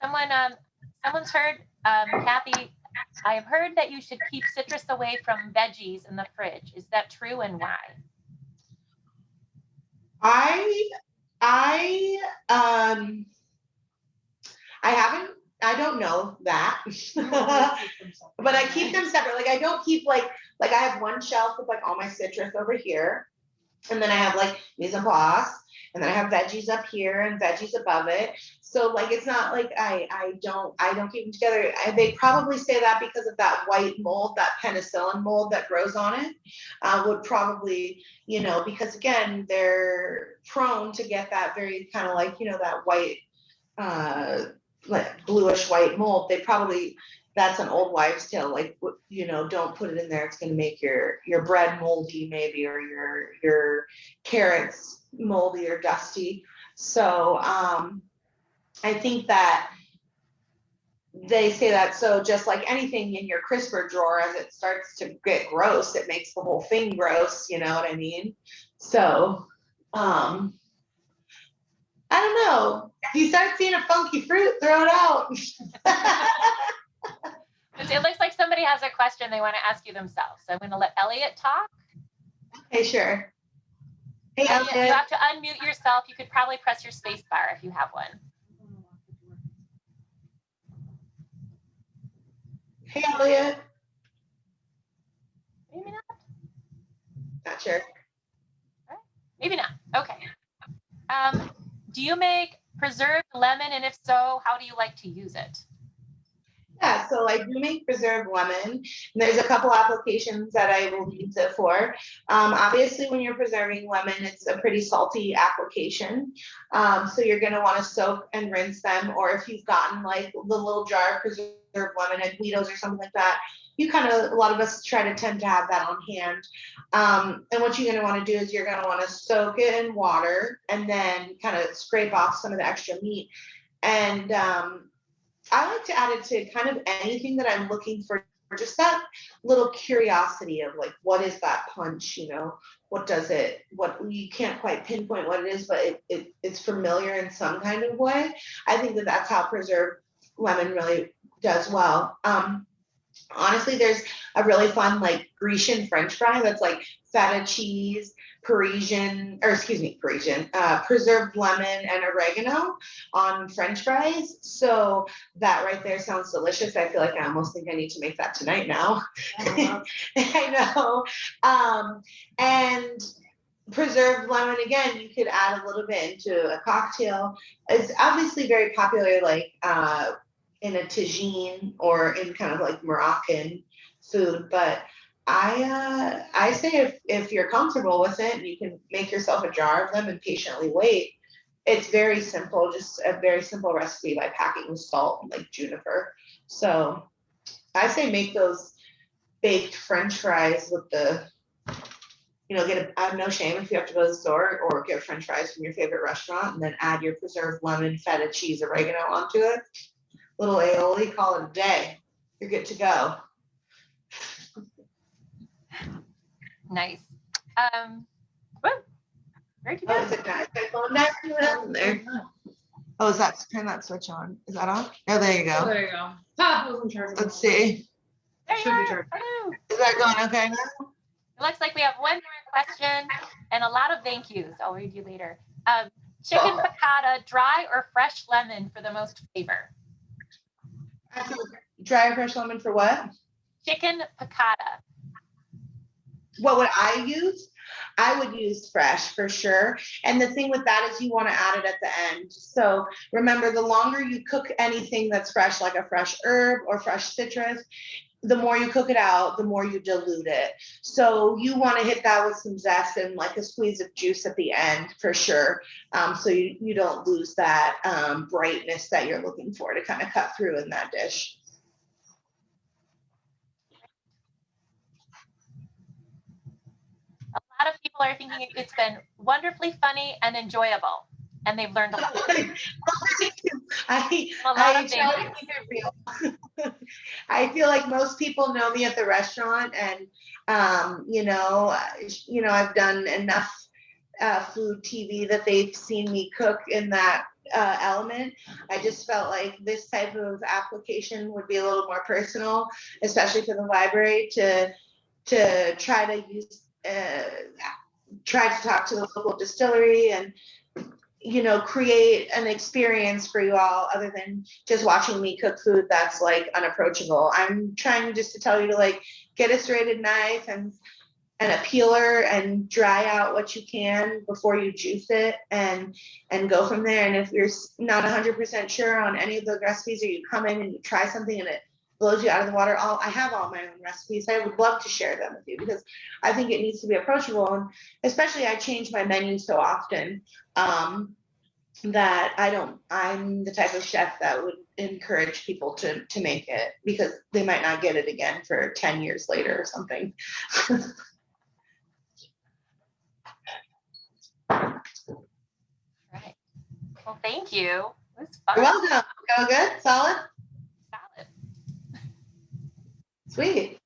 Someone's heard, Kathy, I have heard that you should keep citrus away from veggies in the fridge. Is that true, and why? I don't know that, but I keep them separate. Like I don't keep like I have one shelf with like all my citrus over here, and then I have like mise en place, and then I have veggies up here and veggies above it. So like it's not like I don't keep them together. They probably say that because of that white mold, that penicillin mold that grows on it, would probably, because again, they're prone to get that very kind of like, that white, like bluish white mold. That's an old wives' tale. Like, don't put it in there. It's going to make your bread moldy, maybe, or your carrots moldy or dusty. So I think that they say that. So just like anything in your crisper drawer, as it starts to get gross, it makes the whole thing gross. You know what I mean? So I don't know. If you start seeing a funky fruit, throw it out. It looks like somebody has a question they want to ask you themselves. So I'm going to let Elliot talk. Okay, sure. Hey, Elliot, Elliot. you have to unmute yourself. You could probably press your space bar if you have one. Hey, Elliot. Maybe not. Not sure. Maybe not. Okay. Do you make preserved lemon? And if so, how do you like to use it? Yeah, so I do make preserved lemon. And there's a couple applications that I will use it for. Obviously, when you're preserving lemon, it's a pretty salty application. So you're going to want to soak and rinse them. Or if you've gotten like the little jar of preserved lemon at Guido's or something like that, a lot of us tend to have that on hand. And what you're going to want to do is you're going to want to soak it in water and then kind of scrape off some of the extra meat. And I like to add it to kind of anything that I'm looking for, just that little curiosity of like, what is that punch? What does it, what you can't quite pinpoint what it is, but it's familiar in some kind of way. I think that's how preserved lemon really does well. Honestly, there's a really fun like Grecian French fry that's like feta cheese, preserved lemon and oregano on French fries. So that right there sounds delicious. I feel like I almost think I need to make that tonight now. I know. And preserved lemon, again, you could add a little bit into a cocktail. It's obviously very popular, like in a tagine or in kind of like Moroccan food. But I say if you're comfortable with it and you can make yourself a jar of them and patiently wait, it's very simple, just a very simple recipe by packing with salt and like juniper. So I say make those baked French fries with the, I have no shame if you have to go to the store or get French fries from your favorite restaurant and then add your preserved lemon, feta cheese, oregano onto it. Little aioli, call it a day. You're good to go. Nice. Where'd you Oh, go? is it not? My phone never went there. Oh, is that, turn that switch on? Is that on? Oh, there you Oh, go. there you go. Ah, I wasn't charging. Let's see. There you Should be are. charged. Hello. Is that going okay now? It looks like we have one more question and a lot of thank yous. I'll read you later. Chicken piccata, dry or fresh lemon for the most flavor? Dry or fresh lemon for what? Chicken piccata. What would I use? I would use fresh for sure. And the thing with that is you want to add it at the end. So remember, the longer you cook anything that's fresh, like a fresh herb or fresh citrus, the more you cook it out, the more you dilute it. So you want to hit that with some zest and like a squeeze of juice at the end for sure. So you don't lose that brightness that you're looking for to kind of cut through in that dish. A lot of people are thinking it's been wonderfully funny and enjoyable, and they've learned a lot. I A lot try of to thank keep it real. I feel like most people know me at the restaurant, and I've done enough food TV that they've seen me cook in that element. I just felt like this type of application would be a little more personal, especially for the library to try to use. Try to talk to the local distillery and create an experience for you all other than just watching me cook food that's like unapproachable. I'm trying just to tell you to like get a serrated knife and a peeler and dry out what you can before you juice it and go from there. And if you're not 100% sure on any of the recipes, or you come in and you try something and it blows you out of the water, I have all my own recipes. I would love to share them with you because I think it needs to be approachable. And especially I change my menu so often that I'm the type of chef that would encourage people to make it because they might not get it again for 10 years later or something. Right. Well, thank you. It was fun. You're welcome. Go good? Solid? Solid. Sweet.